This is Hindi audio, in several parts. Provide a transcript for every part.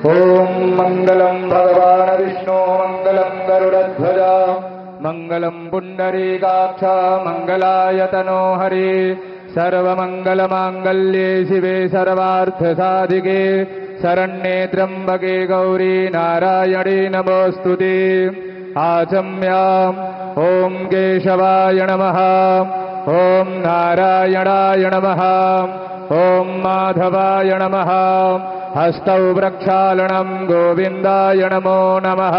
ओम मंगलम भगवान विष्णु मंगलम गरुड़ध्वज मंगलम पुंडरीकाक्ष मंगलायतनो हरि सर्वमंगलमांगल्ये शिवे सर्वार्थसाधिके शरण्ये त्र्यंबके गौरी नारायणे नमोस्तुते। आचम्याम् ओम केशवाय नमः, ओम नारायणाय नमः, ओम माधवाय नमः। हस्तौ प्रक्षालनं गोविन्दाय नमो नमः।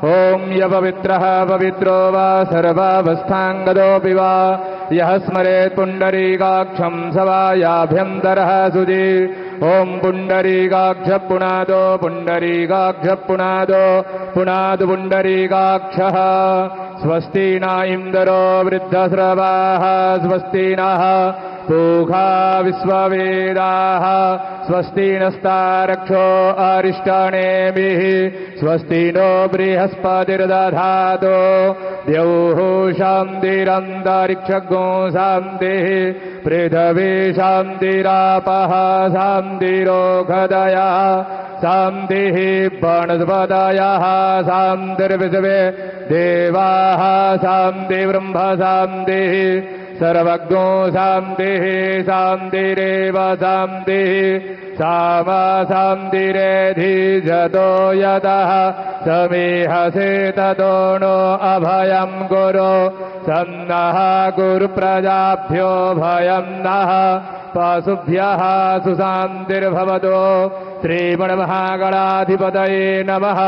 ओम यपवित्रः पवित्रो वा सर्वावस्थाङ्गतोऽपि वा यः स्मरेत् पुण्डरीकाक्षं स वा याभ्यन्तरः शुचि। ओम पुण्डरीकाक्ष पुनादो पुण्डरीकाक्ष पुनादो पुनादु पुण्डरीकाक्षः। स्वस्ति न इन्द्रो वृद्धश्रवाः, स्वस्ति नः पूषा विश्ववेदाः, स्वस्ति नस्तारक्षो अरिष्टानेमिः, स्वस्ति नो बृहस्पतिर्दधातु। द्यौः शान्तिरन्तरिक्षगो शान्तिः, पृथिवी शान्तिरापः शान्तिरोषधयः, शान्तिः वनस्पतयः शान्तिर्विश्वे देवाः, शान्तिर्ब्रह्म शान्तिः, सर्वज्ञो शान्तिः शान्तिरेव शान्तिः, सामा शान्तिरेधिजतो यतः समीहसे ततो नो अभयं कुरु। सन्नः कुरु प्रजाभ्यो भयं नः, पशुभ्यः सुशान्तिर्भवतु। श्रीमन्महागणाधिपतये नमः।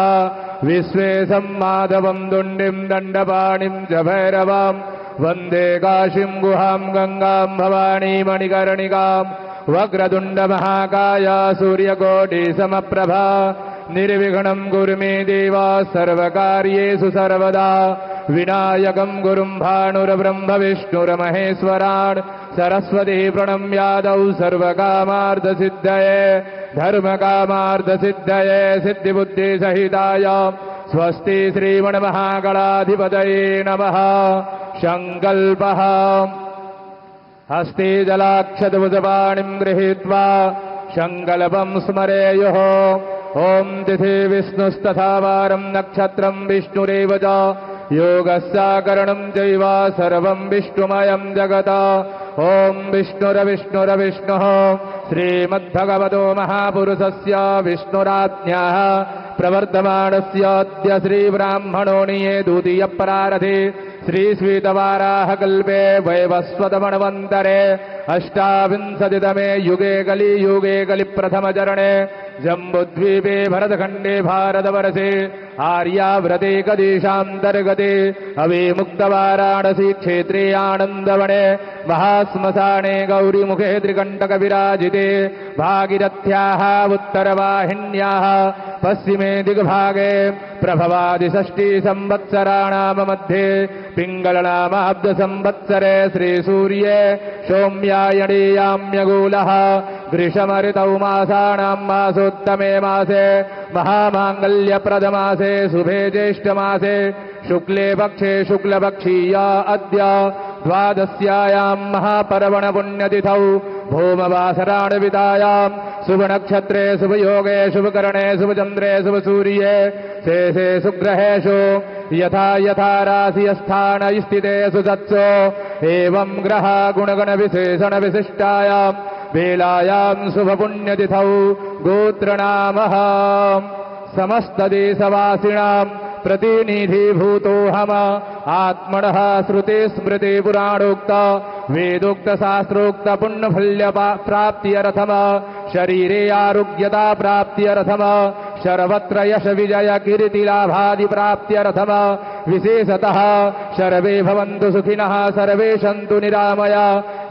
विश्वेशं माधवं दुण्डिं दण्डपाणिं च भैरवं वन्दे काशीं गुहां गंगां भवानी मणिकर्णिकां। वक्रतुण्डमहाकाय सूर्यकोटिसमप्रभा निर्विघ्नं कुरु मे देव सर्वकार्येषु सर्वदा। विनायकं गुरुं भानुर्ब्रह्म विष्णुर्महेश्वरान् सरस्वती प्रणम्यादौ सर्वकामार्थसिद्धये धर्मकामार्थसिद्धये सिद्धिबुद्धिसहिताय स्वस्ति श्रीमन्महागणाधिपतये नमः। संकल्पः हस्ते जलाक्षतभुजपाणिं गृहीत्वा संकल्पं स्मरेयुः। ओम तिथि विष्णुस्तथा वारं नक्षत्रं विष्णुरेव च योगस्याकरणं चैव सर्वं विष्णुमयं जगत्। ओम विष्णुरविष्णुरविष्णुः श्रीमद्भगवतो महापुरुषस्य विष्णुराज्ञाः प्रवर्धमानस्याद्य श्रीब्राह्मणोऽनिये द्वितीयप्रारथे श्रीश्वेतवाराहकल्पे वैवस्वतमन्वन्तरे अष्टाविंशतितमे युगे कलियुगे कलिप्रथमचरणे जम्बुद्वीपे भरतखण्डे भारतवर्षे आर्याव्रते कदेशान्तर्गते अविमुक्तवाराणसी क्षेत्रे आनन्दवने महाश्मशाने गौरीमुखे त्रिकण्टकविराजिते भागीरथ्याः उत्तरवाहिन्याः पश्चिमे दिग्भागे प्रभवादिषष्टि संवत्सराणां मध्ये पिङ्गलनामाब्द संवत्सरे श्रीसूर्ये सौम्यायणीयाम्यगूलः ग्रीष्मऋतौ मासानां मासोत्तमे मासे महामाङ्गल्यप्रदमासे शुभे ज्येष्ठमासे शुक्ले पक्षे शुक्लपक्षीया अद्य द्वादश्यायां महापर्वणपुण्यतिथौ भौमवासराणवितायां शुभनक्षत्रे शुभयोगे शुभकरणे शुभचन्द्रे शुभसूर्ये शेषे सुग्रहेषु यथा यथा राशिस्थान स्थितेषु तत्सु एवं ग्रह गुणगणविशेषण विशिष्टायां वेलायां शुभपुण्यतिथौ गोत्रनामः समस्तदेशवासिनां प्रतिनिधिभूतोऽहम् आत्मनः श्रुतिस्मृतिपुराणोक्त वेदोक्तशास्त्रोक्त पुण्यफल्यप्राप्त्यर्थम् शरीरे आरोग्यता प्राप्त्यर्थम् सर्वत्र यश विजय कीर्तिलाभादि प्राप्त्यर्थम् विशेषतः सर्वे भवन्तु सुखिनः सर्वे सन्तु निरामया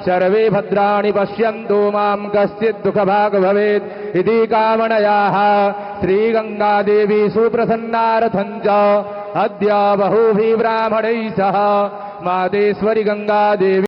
सर्वे भद्राणि पश्यन्तु मां कश्चित् दुःखभाग् भवेत् इति कामनयाः श्रीगङ्गादेवी सुप्रसन्नार्थं च अद्य बहुभिः ब्राह्मणैः सह मातेश्वरी गङ्गादेवी